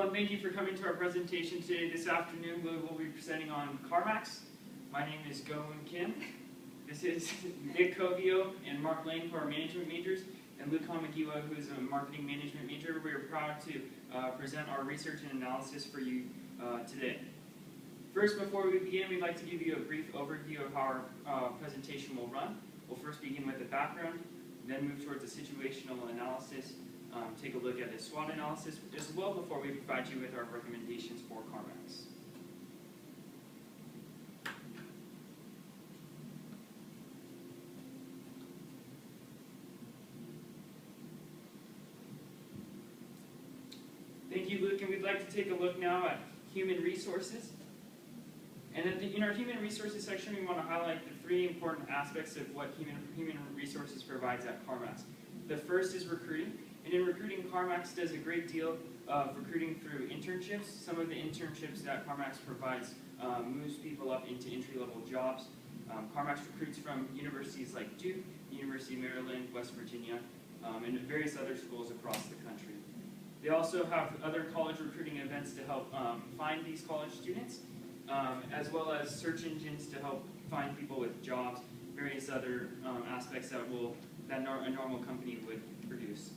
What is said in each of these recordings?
Hello, and thank you for coming to our presentation today. This afternoon, we will be presenting on CarMax. My name is Woon Kim. This is Nick Covio and Mark Lane, who are management majors, and Luke Hamagiwa, who is a marketing management major. We are proud to present our research and analysis for you today. First, before we begin, we'd like to give you a brief overview of how our presentation will run. We'll first begin with the background, then move towards a situational analysis, take a look at a SWOT analysis as well before we provide you with our recommendations for CarMax. Thank you, Luke, and we'd like to take a look now at human resources. And in our human resources section, we want to highlight the three important aspects of what human resources provides at CarMax. The first is recruiting. And in recruiting, CarMax does a great deal of recruiting through internships. Some of the internships that CarMax provides moves people up into entry-level jobs. CarMax recruits from universities like Duke, University of Maryland, West Virginia, and various other schools across the country. They also have other college recruiting events to help find these college students, as well as search engines to help find people with jobs, various other aspects that a normal company would produce.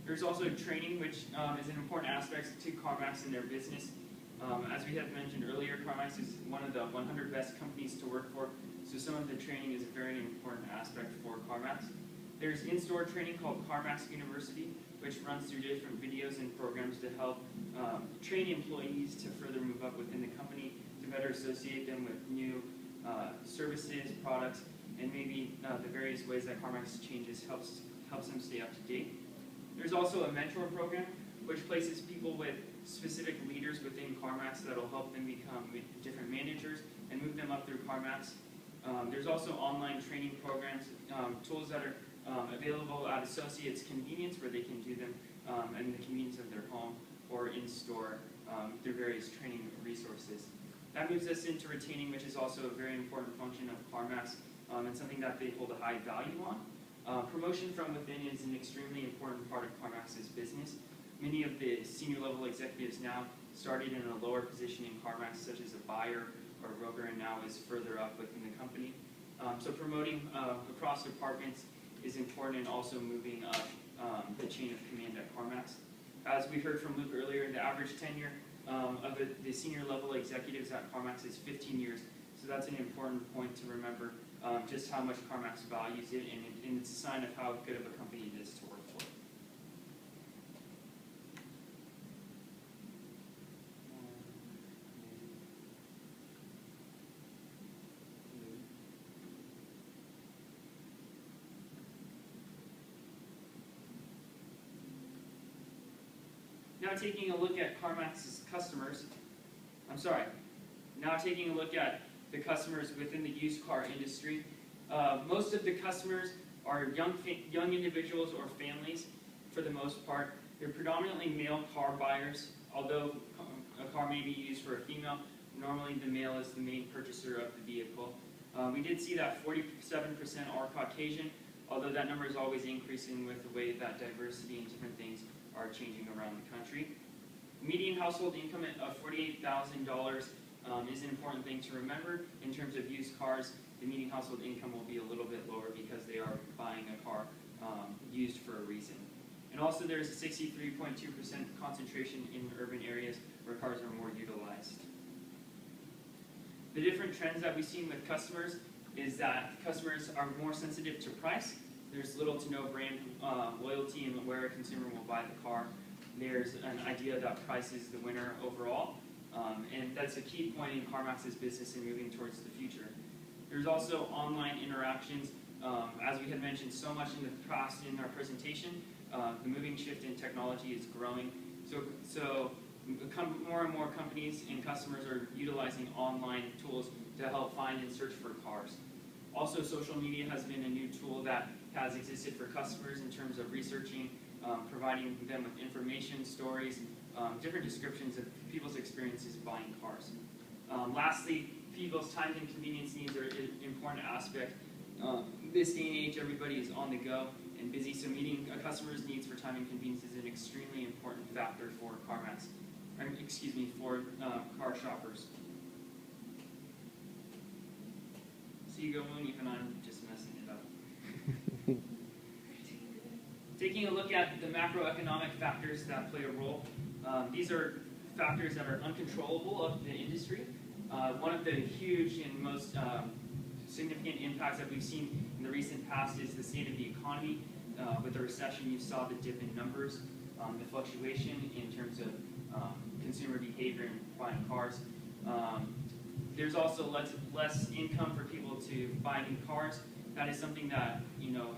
There's also training, which is an important aspect to CarMax in their business. As we had mentioned earlier, CarMax is one of the 100 best companies to work for, so some of the training is a very important aspect for CarMax. There's in-store training called CarMax University, which runs through different videos and programs to help train employees to further move up within the company, to better associate them with new services, products, and maybe the various ways that CarMax changes helps them stay up to date. There's also a mentor program, which places people with specific leaders within CarMax that will help them become different managers and move them up through CarMax. There's also online training programs, tools that are available at associates' convenience, where they can do them in the convenience of their home or in-store through various training resources. That moves us into retaining, which is also a very important function of CarMax and something that they hold a high value on. Promotion from within is an extremely important part of CarMax's business. Many of the senior level executives now started in a lower position in CarMax, such as a buyer or a broker, and now is further up within the company. So promoting across departments is important, and also moving up the chain of command at CarMax. As we heard from Luke earlier, the average tenure of the senior level executives at CarMax is 15 years. So that's an important point to remember, just how much CarMax values it, and it's a sign of how good of a company it is to work for. Now taking a look at CarMax's customers, now taking a look at the customers within the used car industry. Most of the customers are young individuals or families for the most part. They're predominantly male car buyers, although a car may be used for a female. Normally the male is the main purchaser of the vehicle. We did see that 47% are Caucasian, although that number is always increasing with the way that diversity and different things are changing around the country. Median household income of $48,000 is an important thing to remember. In terms of used cars, the median household income will be a little bit lower because they are buying a car used for a reason. And also there's a 63.2% concentration in urban areas where cars are more utilized. The different trends that we've seen with customers is that customers are more sensitive to price. There's little to no brand loyalty in where a consumer will buy the car. There's an idea that price is the winner overall. And that's a key point in CarMax's business and moving towards the future. There's also online interactions. As we had mentioned so much in the past in our presentation, the moving shift in technology is growing. So more and more companies and customers are utilizing online tools to help find and search for cars. Also, social media has been a new tool that has existed for customers in terms of researching, providing them with information, stories, different descriptions of people's experiences buying cars. Lastly, people's time and convenience needs are an important aspect. This day and age, everybody is on the go and busy, so meeting a customer's needs for time and convenience is an extremely important factor for CarMax. for car shoppers. So you go, Woon, even I'm just messing it up. Taking a look at the macroeconomic factors that play a role. These are factors that are uncontrollable of the industry. One of the huge and most significant impacts that we've seen in the recent past is the state of the economy. With the recession, you saw the dip in numbers, the fluctuation in terms of consumer behavior in buying cars. There's also less income for people to buy new cars. That is something that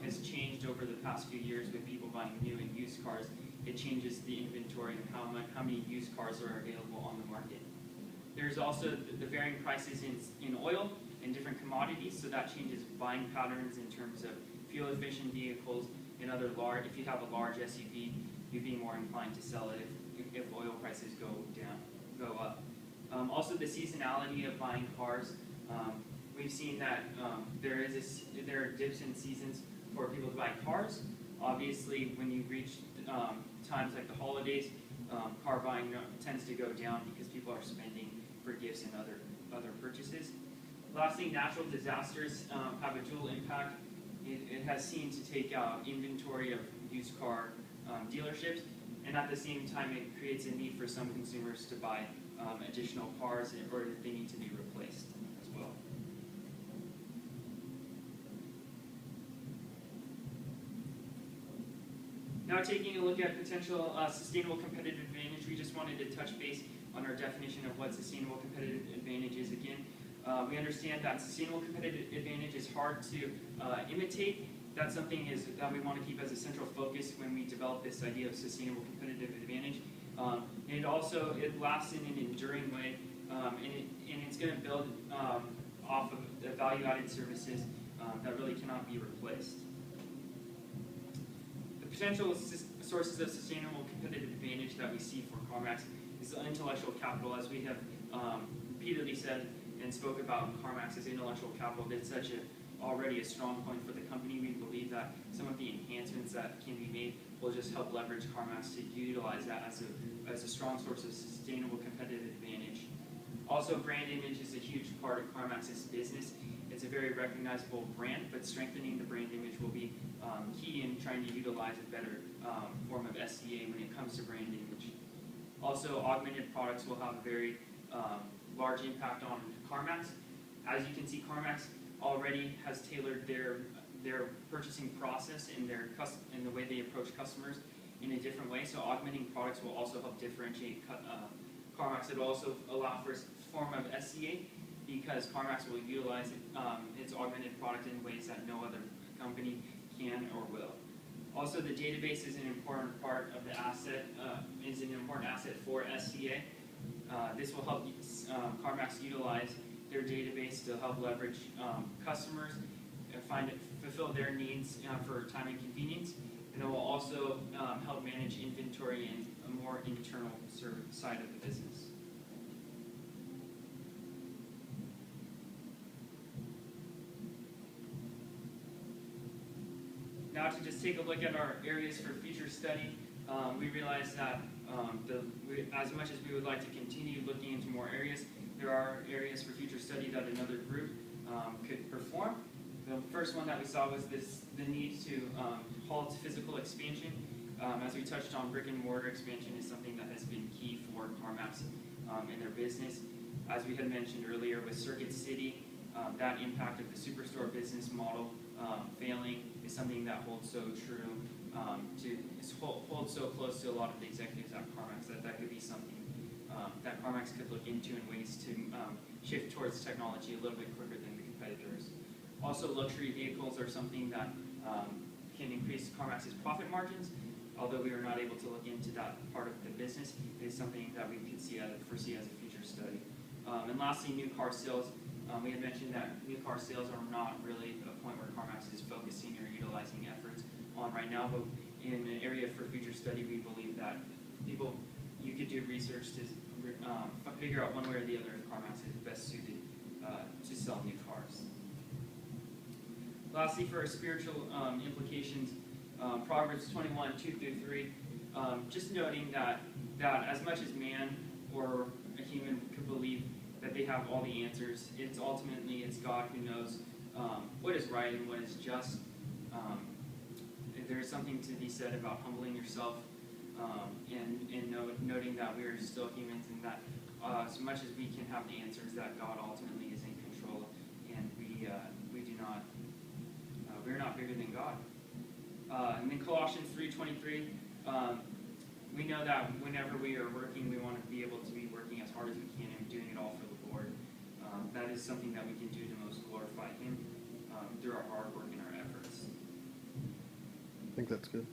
has changed over the past few years with people buying new and used cars. It changes the inventory and how many used cars are available on the market. There's also the varying prices in oil and different commodities, so that changes buying patterns in terms of fuel-efficient vehicles and other large. If you have a large SUV, you'd be more inclined to sell it if oil prices go up. Also, the seasonality of buying cars. We've seen that there are dips in seasons for people to buy cars. Obviously, when you reach times like the holidays, car buying tends to go down because people are spending for gifts and other purchases. Lastly, natural disasters have a dual impact. It has seemed to take out inventory of used car dealerships, and at the same time, it creates a need for some consumers to buy additional cars or they need to be replaced as well. Now, taking a look at potential sustainable competitive advantage, we just wanted to touch base on our definition of what sustainable competitive advantage is again. We understand that sustainable competitive advantage is hard to imitate. That's something that we want to keep as a central focus when we develop this idea of sustainable competitive advantage. And it lasts in an enduring way, and it's going to build off of the value-added services that really cannot be replaced. The potential sources of sustainable competitive advantage that we see for CarMax is the intellectual capital. As we have repeatedly said and spoke about CarMax's intellectual capital, that's already a strong point for the company. We believe that some of the enhancements that can be made will just help leverage CarMax to utilize that as a strong source of sustainable competitive advantage. Also, brand image is a huge part of CarMax's business. It's a very recognizable brand, but strengthening the brand image will be key in trying to utilize a better form of SEA when it comes to brand image. Also, augmented products will have a very large impact on CarMax. As you can see, CarMax already has tailored their purchasing process and the way they approach customers in a different way. So augmenting products will also help differentiate CarMax. It will also allow for a form of SEA because CarMax will utilize its augmented product in ways that no other company can or will. Also, the database is an important part of the asset, is an important asset for SEA. This will help CarMax utilize their database to help leverage customers, fulfill their needs for time and convenience, and it will also help manage inventory in a more internal side of the business. Now, to just take a look at our areas for future study, we realize that as much as we would like to continue looking into more areas, there are areas for future study that another group could perform. The first one that we saw was the need to halt physical expansion. As we touched on, brick and mortar expansion is something that has been key for CarMax in their business. As we had mentioned earlier with Circuit City, that impact of the superstore business model failing is something that holds so true, holds so close to a lot of the executives at CarMax that could be something that CarMax could look into in ways to shift towards technology a little bit quicker than the competitors. Also, luxury vehicles are something that can increase CarMax's profit margins. Although we were not able to look into that part of the business, it is something that we could foresee as a future study. And lastly, new car sales. We had mentioned that new car sales are not really a point where CarMax is focusing or utilizing efforts on right now, but in an area for future study, we believe that you could do research to figure out one way or the other if CarMax is best suited to sell new cars. Lastly, for our spiritual implications, Proverbs 21, 2 through 3, just noting that as much as man or a human could believe that they have all the answers. It's God who knows what is right and what is just. There's something to be said about humbling yourself and noting that we are still humans, and that as much as we can have the answers, that God ultimately is in control, and we're not bigger than God. And then Colossians 3:23, we know that whenever we are working, we want to be able to be working as hard as we can and doing it all for the Lord. That is something that we can do to most glorify Him through our hard work and our efforts. I think that's good.